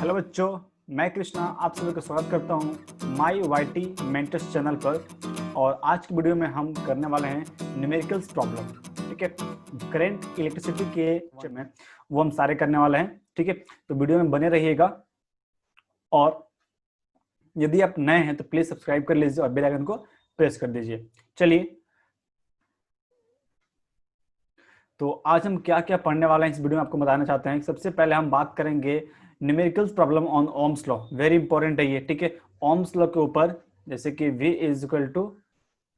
Hello बच्चों, मैं कृष्णा आप सभी का स्वागत करता हूं माई वाईटी मेंटर्स चैनल पर। और आज की वीडियो में हम करने वाले हैं न्यूमेरिकल्स प्रॉब्लम। ठीक है, करंट इलेक्ट्रिसिटी के में वो हम सारे करने वाले हैं। ठीक है, तो वीडियो में बने रहिएगा और यदि आप नए हैं तो प्लीज सब्सक्राइब कर लीजिए और बेल आइकन को प्रेस कर दीजिए। चलिए, तो आज हम क्या क्या पढ़ने वाले हैं इस वीडियो में आपको बताना चाहते हैं। सबसे पहले हम बात करेंगे numericals problem on Ohm's law. Very important है ये। ठीक है, ओम्स लॉ के ऊपर जैसे कि V is equal to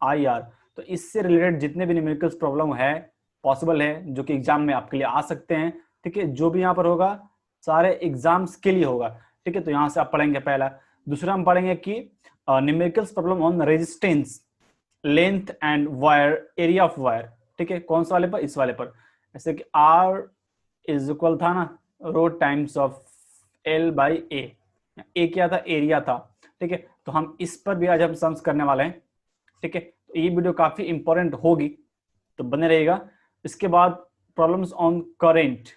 I R, तो इससे रिलेटेड जितने भी न्यूमेरिकल्स प्रॉब्लम है पॉसिबल है जो कि एग्जाम में आपके लिए आ सकते हैं। ठीक है, जो भी यहाँ पर होगा सारे एग्जाम्स के लिए होगा। ठीक है, तो यहाँ से आप पढ़ेंगे पहला। दूसरा हम पढ़ेंगे कि numericals problem on resistance, length and wire, area of wire. ठीक है, कौन सा वाले पर? इस वाले पर। जैसे कि R इज इक्वल था ना रो टाइम्स ऑफ L बाई ए क्या था? एरिया था। ठीक है, तो हम इस पर भी आज हम सम्स करने वाले हैं। ठीक है, तो ये वीडियो काफी इंपॉर्टेंट होगी, तो बने रहेगा। इसके बाद प्रॉब्लम्स ऑन करेंट।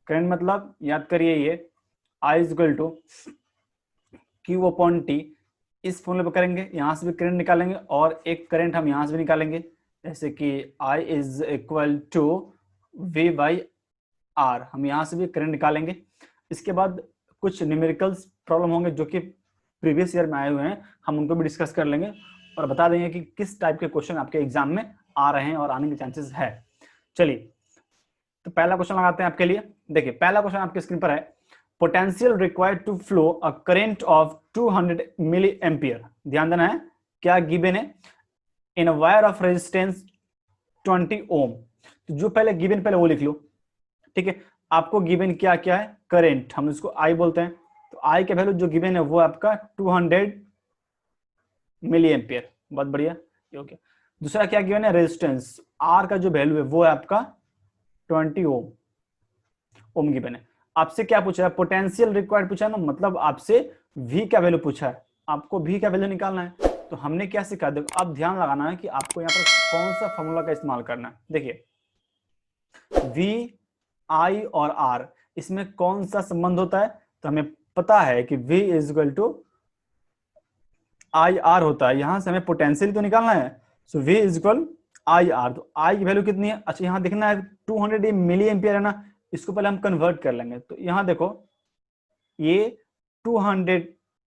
करंट मतलब याद करिए ये I is equal to Q upon T। इस फॉर्मूले पर करेंगे, यहां से भी करंट निकालेंगे और एक करंट हम यहां से भी निकालेंगे, जैसे कि I is equal to V by R। हम यहां से भी करंट निकालेंगे। इसके बाद कुछ न्यूमेरिकल्स प्रॉब्लम होंगे जो कि प्रीवियस ईयर में आए हुए हैं, हम उनको भी डिस्कस कर लेंगे और बता देंगे कि किस टाइप के क्वेश्चन आपके एग्जाम में आ रहे हैं और आने के चांसेस है। चलिए, तो पहला क्वेश्चन लगाते हैं आपके लिए। देखिए, पहला क्वेश्चन आपके स्क्रीन पर है, potential required to flow a current of 200 milli ampere. ध्यान देना है, क्या गिवन है? In a wire of resistance 20 ohm. तो जो पहले गिवन पहले वो लिख लो। ठीक है, आपको गिवन क्या क्या है? करंट, हम इसको आई बोलते हैं। तो आई के वैल्यू जो गिवन है वो आपका 200 मिली एम्पियर। बहुत बढ़िया, ये हो गया। दूसरा क्या गिवन है? रेजिस्टेंस, आर का जो वैल्यू है वो है आपका 20 ओम गिवन है। आपसे क्या पूछा है? पोटेंशियल रिक्वायर्ड पूछा है ना, मतलब आपसे V का वैल्यू पूछा है, आपको V का वैल्यू निकालना है। तो हमने क्या सीखा? देखो, अब ध्यान लगाना है कि आपको यहाँ पर कौन सा फॉर्मूला का इस्तेमाल करना है। देखिए, V, I और R, इसमें कौन सा संबंध होता है? तो हमें पता है कि V is equal to I R होता है। यहां से हमें पोटेंशियल तो निकालना है, so V is equal I R. तो I की वैल्यू कितनी है? अच्छा, यहां देखना है 200 मिली एम्पियर है ना, इसको पहले हम कन्वर्ट कर लेंगे। तो यहां देखो, ये 200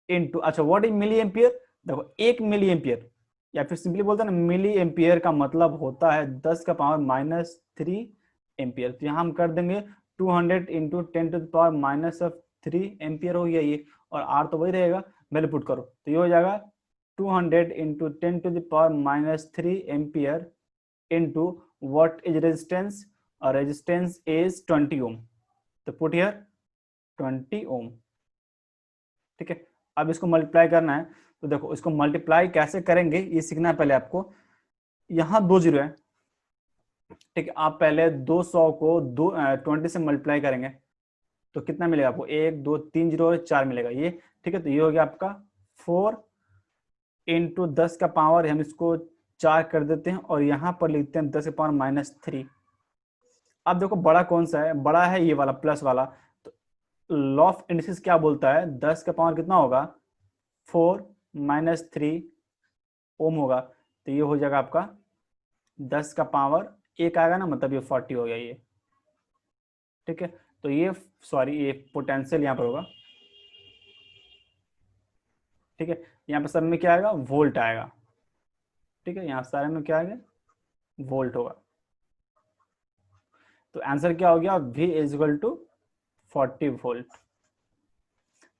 इंटू, अच्छा व्हाट इज मिली एम्पियर? देखो, 1 मिली एम्पियर, या फिर सिंपली बोलते हैं ना, मिली एम्पियर का मतलब होता है 10 का पावर माइनस 3 एम्पियर। तो यहाँ हम कर देंगे 200 into 10 to the power minus of 3 ampere हो गया ये, और आर तो वही रहेगा, वैल्यू पुट करो तो ये हो जाएगा 200 into 10 to the power minus 3 ampere into what is resistance, और रेजिस्टेंस इज 20 ओम। तो पुट हियर 20 ओम। ठीक है, अब इसको मल्टीप्लाई करना है। तो देखो, इसको मल्टीप्लाई कैसे करेंगे ये सीखना है पहले आपको। यहाँ 2 जीरो है। ठीक है, आप पहले 200 को 20 से मल्टीप्लाई करेंगे तो कितना मिलेगा आपको? 1 2 3 जीरो 4 मिलेगा ये। ठीक है, तो ये हो गया आपका 4 इंटू 10 का पावर, हम इसको 4 कर देते हैं और यहाँ पर लिखते हैं 10 का पावर माइनस 3। अब देखो, बड़ा कौन सा है? बड़ा है ये वाला, प्लस वाला। तो लॉ ऑफ इंडिसेस क्या बोलता है? 10 का पावर कितना होगा? 4 माइनस 3 ओम होगा। तो ये हो जाएगा आपका 10 का पावर 1 आएगा ना, मतलब ये 40 हो गया ये। ठीक है, तो ये सॉरी, ये पोटेंशियल यहाँ पर होगा। ठीक है, यहाँ पर सब में क्या आएगा? वोल्ट आएगा। ठीक है, यहाँ सारे में क्या आएगा? वोल्ट होगा। तो आंसर क्या हो गया? V is equal to 40 volt.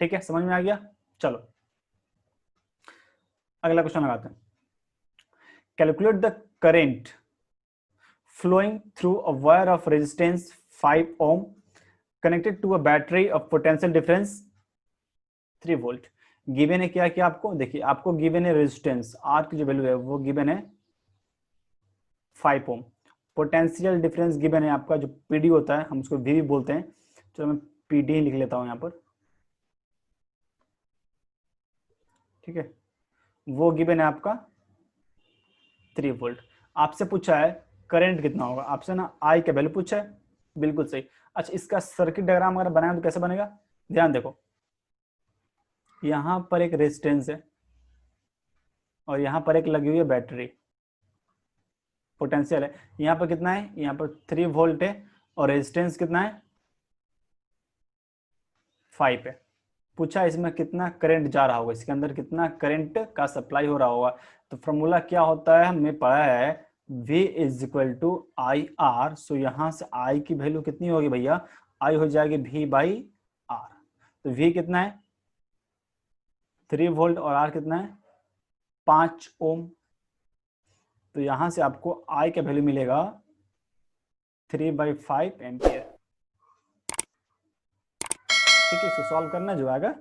ठीक है, समझ में आ गया? चलो अगला क्वेश्चन लगाते हैं। Calculate the current flowing through a wire of resistance 5 ohm connected to a battery of potential difference 3 volt। Given है क्या क्या आपको? देखिए, आपको गिवन है रेजिस्टेंस आर की जो वैल्यू है वो गिवन है 5 ओम। पोटेंशियल डिफरेंस गिवन है आपका जो पीडी होता है, हम उसको वी भी बोलते हैं। चलो मैं पीडी ही लिख लेता हूं यहाँ पर। ठीक है, वो गिवन है आपका 3 वोल्ट। आपसे पूछा है करंट कितना होगा, आपसे ना आई का वैल्यू पूछा है। बिल्कुल सही। अच्छा, इसका सर्किट डायग्राम अगर बनाए तो कैसे बनेगा? ध्यान देखो, यहाँ पर एक रेजिस्टेंस है और यहाँ पर एक लगी हुई है बैटरी, पोटेंशियल है। यहाँ पर कितना है, यहाँ पर 3 वोल्ट है और रेजिस्टेंस कितना है 5 है। पूछा इसमें कितना करंट जा रहा होगा, इसके अंदर कितना करंट का सप्लाई हो रहा होगा। तो फॉर्मूला क्या होता है, हमने पढ़ा है V is equal to I R. So यहां से I की वैल्यू कितनी होगी भैया, I हो जाएगी V बाई आर। तो V कितना है 3 वोल्ट और R कितना है 5 ओम। तो यहां से आपको I का वैल्यू मिलेगा 3/5 एम्पियर। ठीक है, इसको सॉल्व करना जो आएगा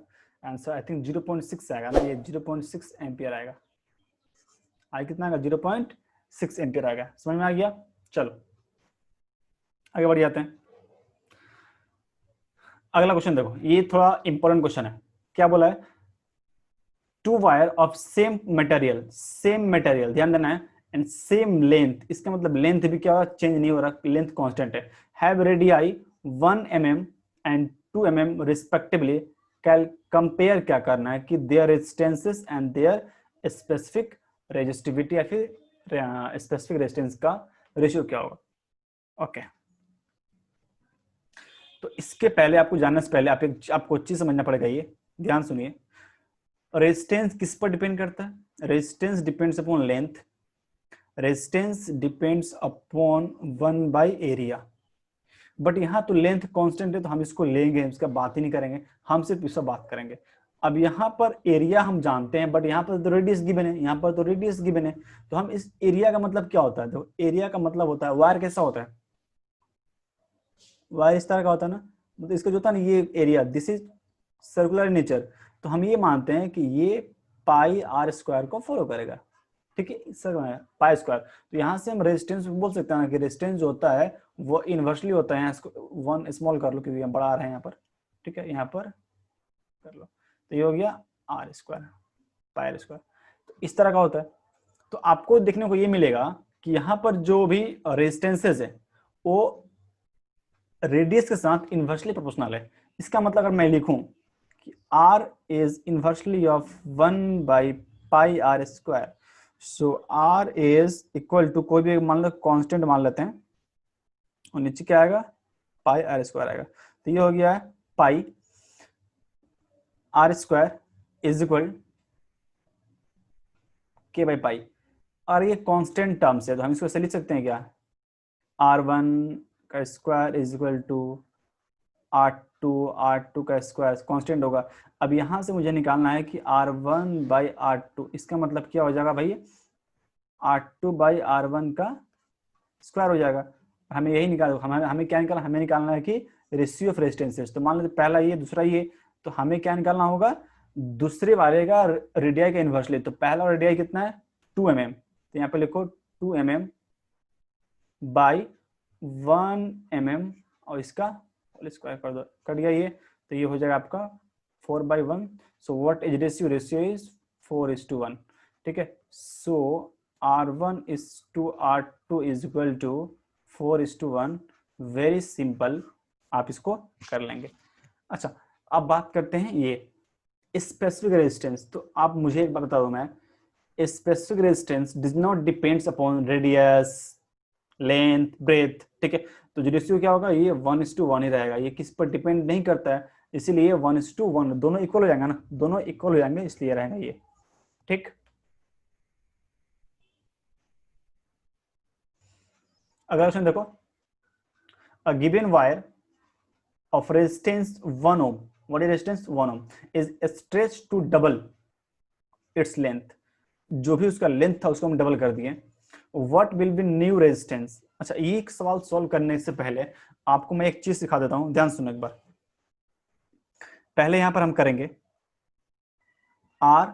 आंसर आई थिंक 0.6 आएगा ना, ये 0.6 एम्पियर आएगा। आई कितना आएगा 0.6 एम्पियर आएगा। समझ में आ गया। चलो आगे बढ़ जाते हैं। अगला क्वेश्चन देखो, ये थोड़ा इंपॉर्टेंट क्वेश्चन है। क्या बोला है, 2 वायर ऑफ सेम मटेरियल ध्यान देना है, एंड सेम लेंथ। इसका मतलब लेंथ भी क्या चेंज नहीं हो रहा, लेंथ कांस्टेंट है। Have radii 1 mm and 2 mm respectively. Compare क्या करना है कि their resistances and their specific resistivity, या फिर स्पेसिफिक रेजिस्टेंस का रेशियो क्या होगा। ओके तो इसके पहले आपको जानने से पहले आपको चीज समझना पड़ेगा। ये ध्यान सुनिए, रेजिस्टेंस किस पर डिपेंड करता है, resistance depends upon length, resistance depends upon 1/एरिया। बट यहाँ तो लेंथ कांस्टेंट है तो हम इसको लेंगे, इसका बात ही नहीं करेंगे, हम सिर्फ इसका बात करेंगे। अब यहाँ पर एरिया हम जानते हैं, बट यहाँ पर तो रेडियस गिवन है, यहाँ पर तो रेडियस गिवन है। तो हम इस एरिया का मतलब क्या होता है, तो एरिया का मतलब होता है वायर कैसा होता है, वायर इस तरह का होता है ना, मतलब इसका जो होता है ना ये area, this is circular nature. तो हम ये मानते हैं कि ये पाई आर स्क्वायर को फॉलो करेगा। ठीक है सर, पाई स्क्वायर। तो यहाँ से हम रेजिस्टेंस बोल सकते हैं कि रेजिस्टेंस जो होता है वो इनवर्सली होता है। इसको 1 स्मॉल कर लो क्योंकि हम बड़ा आ रहे हैं यहाँ पर। ठीक है, यहाँ पर कर लो, तो ये हो गया R square, pi R square. तो इस तरह का होता है। तो आपको देखने को ये मिलेगा कि यहाँ पर जो भी रेजिस्टेंसेज है वो रेडियस के साथ इनवर्सली प्रोपोर्शनल है। इसका मतलब अगर मैं लिखूं कि R is inversely of one by pi r square, so R is equal to कोई भी मान लो कांस्टेंट मान लेते हैं, और नीचे क्या आएगा पाई r स्क्वायर आएगा। तो ये हो गया है पाई r square is equal k by pi. और ये कांस्टेंट टर्म्स है तो हम इसको ऐसे लिख सकते हैं क्या, R1 का square is equal to R2 का स्क्वायर कांस्टेंट होगा। अब यहां से मुझे निकालना है कि R1/R2, इसका मतलब क्या हो जाएगा भाई, R2/R1 का स्क्वायर हो जाएगा। हमें यही हमें क्या निकालना, हमें निकालना है कि रेशियो ऑफ रेजिस्टेंसेस। तो मान लो पहला ये दूसरा ये, तो हमें क्या निकालना होगा, दूसरे वाले का रेडियाई का इनवर्सली। तो पहला रेडियाई कितना है 2 mm, तो यहाँ पे लिखो 2 mm बाई 1 mm और इसका स्क्वायर कर दो, कट गया ये। तो ये हो जाएगा आपका 4/1। So what is ratio, ratio is 4:1। ठीक है, सो R1 is to R2 is equal to 4:1। Very simple, आप इसको कर लेंगे। अच्छा अब बात करते हैं ये स्पेसिफिक रेजिस्टेंस। तो आप मुझे एक बात बता दो, मैं specific resistance does not depends upon radius, length, breadth. ठीक है, तो जो रेशियो क्या होगा ये 1:1 ही रहेगा, ये किस पर डिपेंड नहीं करता है, इसीलिए 1:1 दोनों इक्वल हो जाएंगे ना, दोनों इक्वल हो जाएंगे इसलिए रहेगा ये। ठीक, अगला क्वेश्चन देखो, a given wire of resistance 1 ohm, what is resistance 1 ohm, is stretched to double its length। जो भी उसका लेंथ था उसको हम डबल कर दिए, what will be new resistance। अच्छा ये एक सवाल सॉल्व करने से पहले आपको मैं एक चीज सिखा देता हूं, ध्यान सुनो एक बार। पहले यहां पर हम करेंगे R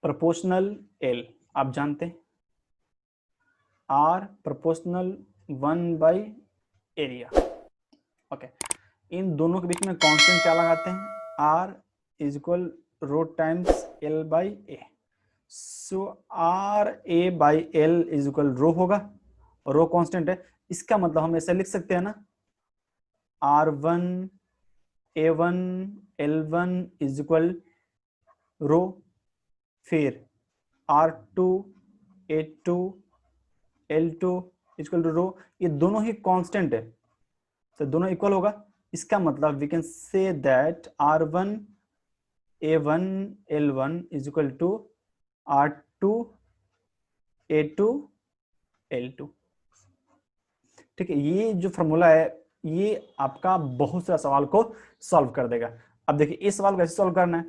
प्रोपोर्शनल L, आप जानते हैं R प्रोपोर्शनल 1/एरिया। ओके, इन दोनों के बीच में कांस्टेंट क्या लगाते हैं, R is equal rho times L/A। So RA/L is equal rho होगा, रो कांस्टेंट है। इसका मतलब हम ऐसे लिख सकते हैं ना, R1 A1 L1 is equal रो, फिर R2 A2 L2 equal to रो, ये दोनों ही कांस्टेंट है तो दोनों इक्वल होगा। इसका मतलब we can say that R1 A1 L1 is equal to R2 A2 L2। ठीक है, ये जो फॉर्मूला है ये आपका बहुत सारा सवाल को सॉल्व कर देगा। अब देखिए इस सवाल को कैसे सॉल्व करना है,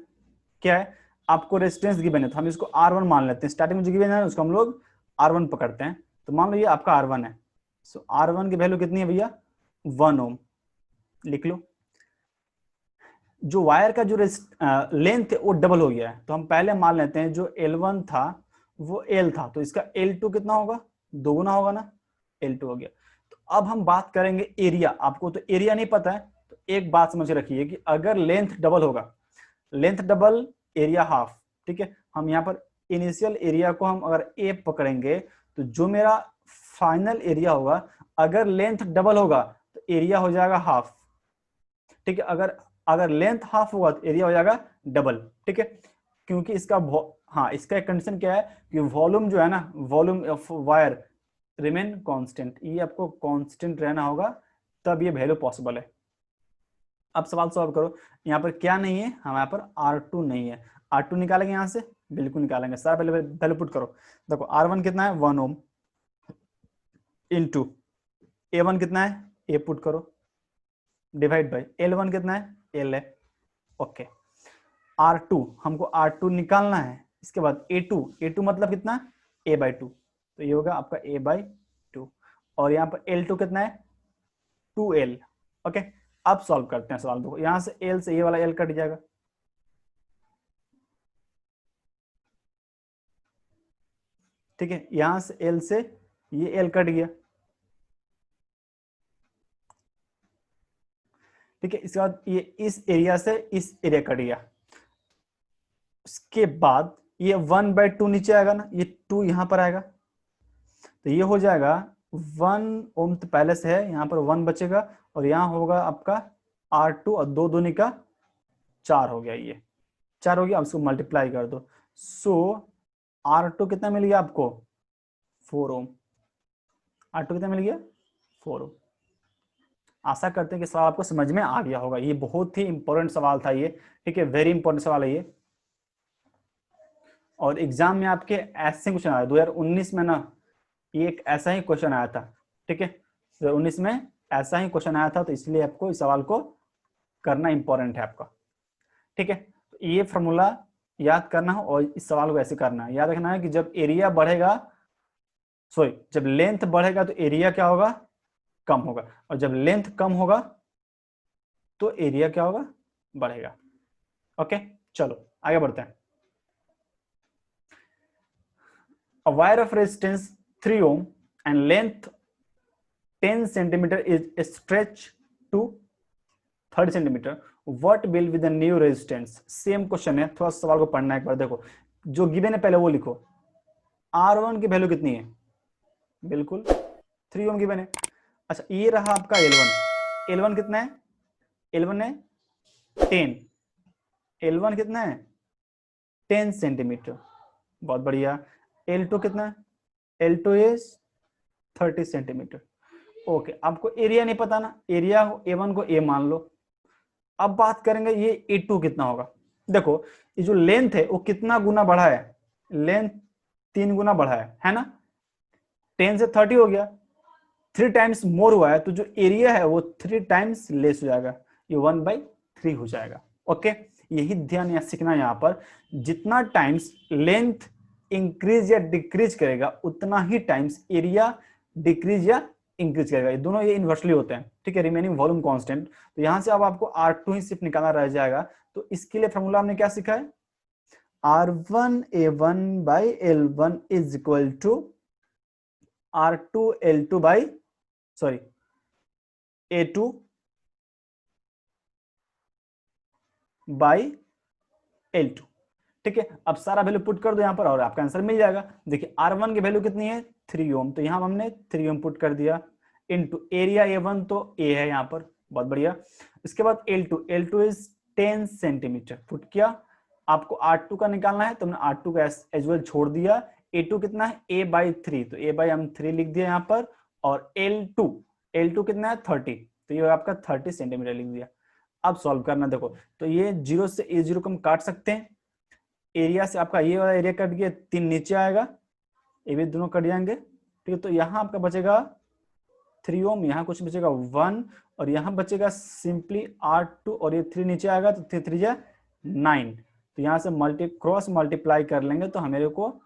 क्या है, आपको रेजिस्टेंस गिवन है तो हम इसको R1 मान लेते हैं, स्टार्टिंग में जो गिवन है उसको हम लोग R1 पकड़ते हैं। तो मान लो ये आपका R1 है, सो R1 की वैल्यू कितनी है भैया, 1 ओम, लिख लो। जो वायर का जो लेंथ है वो डबल हो गया है, तो हम पहले मान लेते हैं जो L1 था वो L था, तो इसका L2 कितना होगा, दोगुना होगा ना, L2 हो गया। तो अब हम बात करेंगे एरिया, आपको तो एरिया नहीं पता है, तो एक बात समझ रखिए कि अगर लेंथ डबल होगा, लेंथ डबल एरिया हाफ, ठीक है, हम यहाँ पर इनिशियल एरिया को हम अगर ए पकड़ेंगे तो जो मेरा फाइनल एरिया होगा, अगर लेंथ डबल होगा तो एरिया हो जाएगा हाफ, ठीक है, अगर अगर लेंथ हाफ होगा तो एरिया हो जाएगा डबल, ठीक है, क्योंकि इसका हाँ इसका एक कंडीशन क्या है कि वॉल्यूम जो है ना, volume of wire remain constant, ये आपको कांस्टेंट रहना होगा तब ये वैल्यू पॉसिबल है। अब सवाल सॉल्व करो, यहाँ पर क्या नहीं है, हमारे पर R2 नहीं है, R2 निकालेंगे यहाँ से, बिल्कुल निकालेंगे, सारा पहले वैल्यू पुट करो। देखो R1 कितना है 1 ओम इंटू A1 कितना है, ए पुट करो, डिवाइड बाई L1 कितना है, L है, ओके। R2 हमको R2 निकालना है, इसके बाद A2 मतलब कितना, A/2, तो ये होगा आपका A/2, और यहाँ पर L2 कितना है 2L, ओके। अब सॉल्व करते हैं सवाल, देखो यहां से L से ये वाला L कट जाएगा, ठीक है, यहां से L से ये L कट गया, ठीक है, इसके बाद ये इस एरिया से इस एरिया कट गया, उसके बाद ये 1/2 नीचे आएगा ना, ये 2 यहां पर आएगा, तो ये हो जाएगा 1 ओम, तो पहले से है यहाँ पर 1 बचेगा, और यहाँ होगा आपका R2, और 2 दूनी का 4 हो गया, ये 4 हो गया, अब इसको मल्टीप्लाई कर दो, सो R2 कितना मिल गया आपको 4 ओम, R2 कितना मिल गया 4 ओम। आशा करते हैं कि सवाल आपको समझ में आ गया होगा, ये बहुत ही इंपॉर्टेंट सवाल था ये, ठीक है, वेरी इंपॉर्टेंट सवाल है ये, और एग्जाम में आपके ऐसे क्वेश्चन आया 2019 में ना, ये एक ऐसा ही क्वेश्चन आया था, ठीक है, 2019 में ऐसा ही क्वेश्चन आया था, तो इसलिए आपको इस सवाल को करना इंपॉर्टेंट है आपका, ठीक है। तो ये फॉर्मूला याद करना है और इस सवाल को ऐसे करना है, याद रखना है कि जब एरिया बढ़ेगा, सॉरी जब लेंथ बढ़ेगा तो एरिया क्या होगा, कम होगा, और जब लेंथ कम होगा तो एरिया क्या होगा, बढ़ेगा, ओके। चलो आगे बढ़ते हैं। A wire of resistance 3 ohm and length 10 centimeter is stretched to 30 centimeter. What will be the new resistance? Same question है, थोड़ा सवाल को पढ़ना है एक बार, देखो जो गिवन है पहले वो लिखो। R1 की वैल्यू कितनी है, बिल्कुल 3 ओम गिवन है। अच्छा ये रहा आपका L1, L1 कितना है, L1 है 10, L1 कितना है 10 सेंटीमीटर, बहुत बढ़िया। L2 कितना है, L2 इज 30 सेंटीमीटर, ओके। आपको एरिया नहीं पता ना, एरिया A1 को A मान लो। अब बात करेंगे ये A2 कितना होगा, देखो ये जो लेंथ है वो कितना गुना बढ़ा है, लेंथ 3 गुना बढ़ा है ना, 10 से 30 हो गया, 3 टाइम्स मोर हुआ है, तो जो एरिया है वो 3 टाइम्स लेस हो जाएगा, ये 1/3 हो जाएगा, ओके। यही ध्यान या सीखना यहाँ पर, जितना टाइम्स लेंथ इंक्रीज या डिक्रीज करेगा उतना ही टाइम्स एरिया डिक्रीज या इंक्रीज करेगा, ये दोनों ये इन्वर्सली होते हैं, ठीक है, रिमेनिंग वॉल्यूम कांस्टेंट। तो यहां से अब आपको R2 ही सिर्फ निकालना रह जाएगा, तो इसके लिए फॉर्मूला हमने क्या सीखा है, R1A1/L1 is equal to R2L2 by sorry A2 by L2, ठीक है। अब सारा वैल्यू पुट कर दो यहाँ पर और आपका आंसर मिल जाएगा। देखिए R1 की वैल्यू कितनी है 3 ओम, तो यहाँ हमने 3 ओम पुट कर दिया, इनटू एरिया A1 तो A है यहाँ पर, बहुत बढ़िया। इसके बाद L2 इज 10 सेंटीमीटर पुट किया, आपको R2 का निकालना है तो हमने R2 का एज वेल छोड़ दिया। A2 कितना है A/3, तो A/3 लिख दिया यहाँ पर। और L2 कितना है 30, तो ये आपका 30 सेंटीमीटर लिख दिया। अब सॉल्व करना, देखो तो ये 0 से A0 को हम काट सकते हैं। एरिया से आपका ये वाला एरिया कट गया, 3 नीचे आएगा, ये भी दोनों कट जाएंगे, ठीक है। तो यहाँ आपका बचेगा 3 ओम, यहाँ कुछ बचेगा 1, और यहाँ बचेगा सिंपली R2, और ये 3 नीचे आएगा तो 3 3 9। तो यहाँ से क्रॉस मल्टीप्लाई कर लेंगे तो हमें को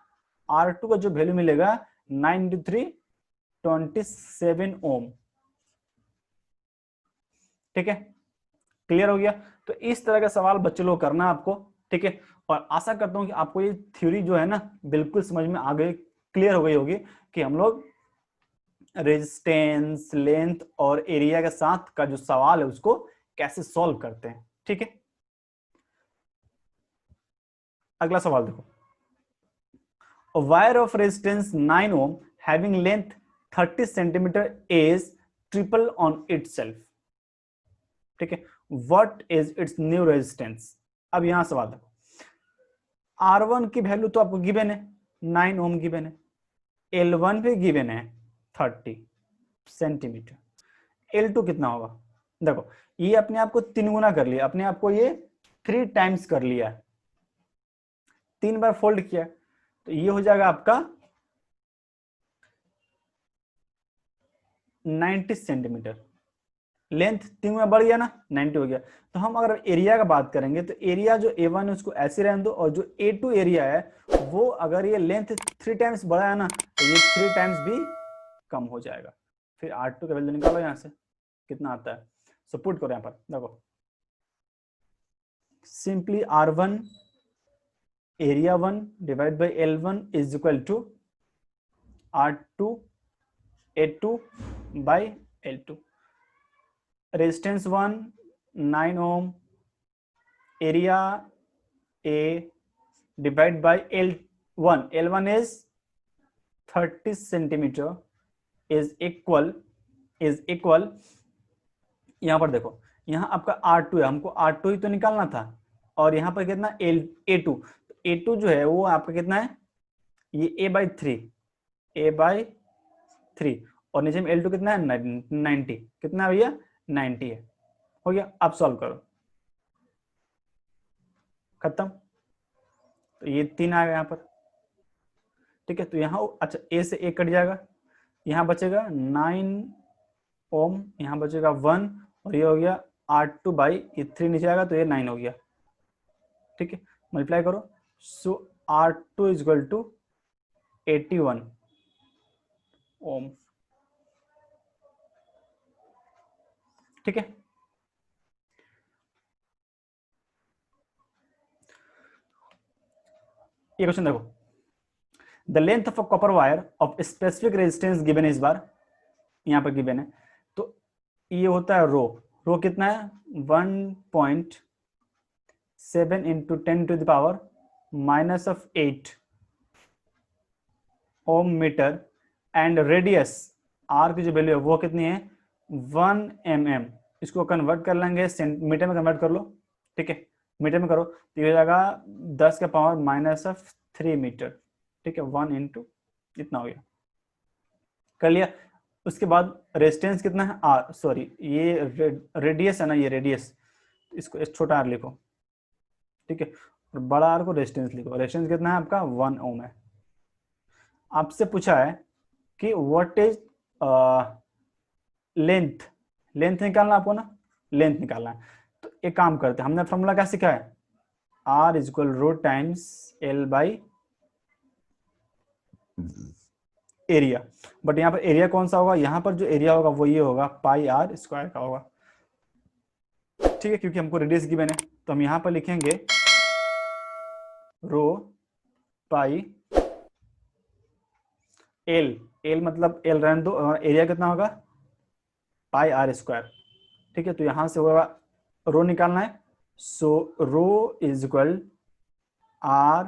R2 का जो वैल्यू मिलेगा 9 × 3 27 ओम, ठीक है। क्लियर हो गया। तो इस तरह का सवाल बच्चे लोग करना आपको, ठीक है। और आशा करता हूं कि आपको ये थ्योरी जो है ना बिल्कुल समझ में आ गई, क्लियर हो गई होगी कि हम लोग रेजिस्टेंस, लेंथ और एरिया के साथ का जो सवाल है उसको कैसे सॉल्व करते हैं, ठीक है। अगला सवाल देखो, a wire of resistance 9 ohm having length 30 centimeter is triple on itself, ठीक है। what is its new resistance। अब यहां सवाल देखो, R1 की वैल्यू तो आपको गिवन है 9 ओम गिवन है, L1 भी गिवन है 30 सेंटीमीटर, L2 कितना होगा। देखो ये अपने आप को 3 गुना कर लिया, अपने आप को ये 3 टाइम्स कर लिया, 3 बार फोल्ड किया, तो ये हो जाएगा आपका 90 सेंटीमीटर। लेंथ 3 गुना बढ़ गया ना, 90 हो गया। तो हम अगर एरिया का बात करेंगे तो एरिया जो A1 है उसको ऐसे रहने दो, और जो A2 एरिया है वो अगर ये लेंथ 3 टाइम्स बढ़ा है ना तो ये 3 टाइम्स भी कम हो जाएगा। फिर R2 का वैल्यू निकालो यहाँ से कितना आता है, सो पुट करो यहाँ पर, देखो simply R1 area 1 divide by L1 is equal to R2 A2 by L2। Resistance 1 9 ohm, area A divide by L1 is 30 centimetre is equal यहां पर देखो, यहां आपका R2 है, हमको R2 ही तो निकालना था, और यहां पर कितना A2, तो A2 जो है वो आपका कितना है, ये A/3 और नीचे में L2 कितना है 90, कितना भैया 90 है। हो गया, अब सॉल्व करो, खत्म। तो ये 3 आ गया यहाँ पर, ठीक है। तो यहाँ अच्छा A से A कट जाएगा, यहाँ बचेगा 9 ओम, यहाँ बचेगा 1, और ये हो गया R2 बाई ये 3 नीचे आएगा तो ये 9 हो गया, ठीक है। मल्टीप्लाई करो, सो R2 इज इक्वल टू 81 ओम, ठीक है। ये क्वेश्चन देखो, the length of a copper wire of specific resistance given इस बार, यहाँ पर गिवन है, तो ये होता है रो कितना है 1.7 into 10 to the power -8 ohm metre, and radius R की जो वैल्यू है वो कितनी है 1 mm। इसको कन्वर्ट कर लेंगे मीटर में, कन्वर्ट कर लो, ठीक है। मीटर में करो तो ये हो जाएगा 10 के पावर -3 मीटर, ठीक है। 1 इंटू इतना हो गया, कर लिया। उसके बाद रेजिस्टेंस कितना है आर, सॉरी ये रेडियस है ना, ये रेडियस, इसको छोटा आर लिखो, ठीक है, और बड़ा आर को रेजिस्टेंस लिखो। रेजिस्टेंस कितना है आपका 1 ओम है। आपसे पूछा है कि व्हाट इज लेंथ निकालना आपको ना, लेंथ निकालना है। तो एक काम करते हैं, हमने फॉर्मूला क्या सीखा है, R is equal rho times L by area. But यहाँ पर एरिया कौन सा होगा, यहाँ पर जो एरिया होगा वो ये होगा πr स्क्वायर का होगा, ठीक है, क्योंकि हमको रेडियस गिवन है। तो हम यहाँ पर लिखेंगे रो पाई एल मतलब एल रहने दो, और एरिया कितना होगा πr स्क्वायर, ठीक है। तो यहां से होगा रो निकालना है, so rho is equal R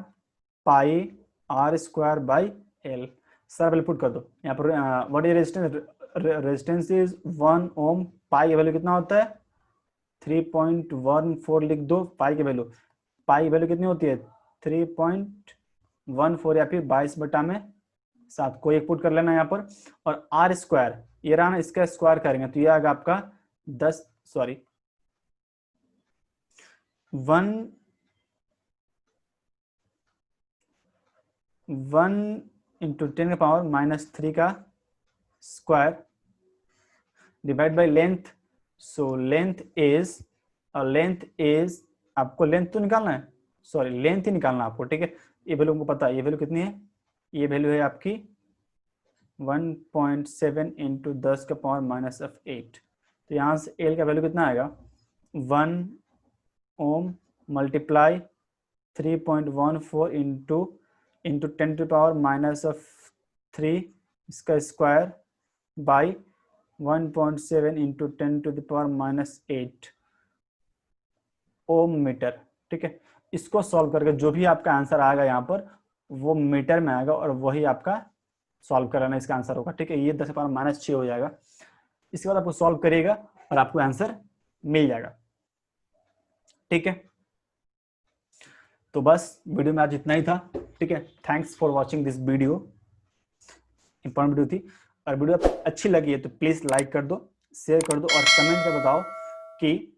πr square by L. Sir value put कर दो यहाँ पर, what is resistance, resistance is 1 ohm, pi की वैल्यू कितना होता है 3.14 लिख दो, पाई की वैल्यू पाई वैल्यू कितनी होती है 3.14 या फिर 22/7, कोई एक पुट कर लेना यहाँ पर। और आर स्क्वायर ये रहा ना, इसका स्क्वायर करेंगे तो ये आएगा आपका 1 इंटू 10⁻³ का square divide by length. So length is आपको लेंथ तो निकालना है, सॉरी लेंथ ही निकालना है आपको, ठीक है। ये वैल्यू हमको पता है, ये वैल्यू कितनी है, ये वैल्यू है आपकी 1.7 इंटू 10⁻⁸। तो यहाँ से एल का वैल्यू कितना आएगा 1 ओम मल्टीप्लाई 3.14 इंटू 10⁻³ इसका square by 1.7 into 10⁻⁸ ohm metre, ठीक है। इसको सॉल्व करके जो भी आपका आंसर आएगा यहाँ पर वो मीटर में आएगा और वही आपका सॉल्व कराना इसका आंसर होगा, ठीक है। ये 10⁻⁶ हो जाएगा। इसके बाद आपको सॉल्व करिएगा और आपको आंसर मिल जाएगा, ठीक है। तो बस वीडियो में आज इतना ही था, ठीक है। Thanks for watching this video, important video थी। और वीडियो अच्छी लगी है तो प्लीज लाइक कर दो, शेयर कर दो और कमेंट में बताओ कि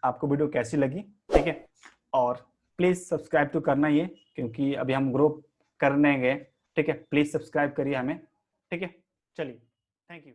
आपको वीडियो कैसी लगी, ठीक है। और प्लीज सब्सक्राइब तो करना ही है क्योंकि अभी हम ग्रो करने गए, ठीक है। प्लीज सब्सक्राइब करिए हमें, ठीक है। चलिए, थैंक यू।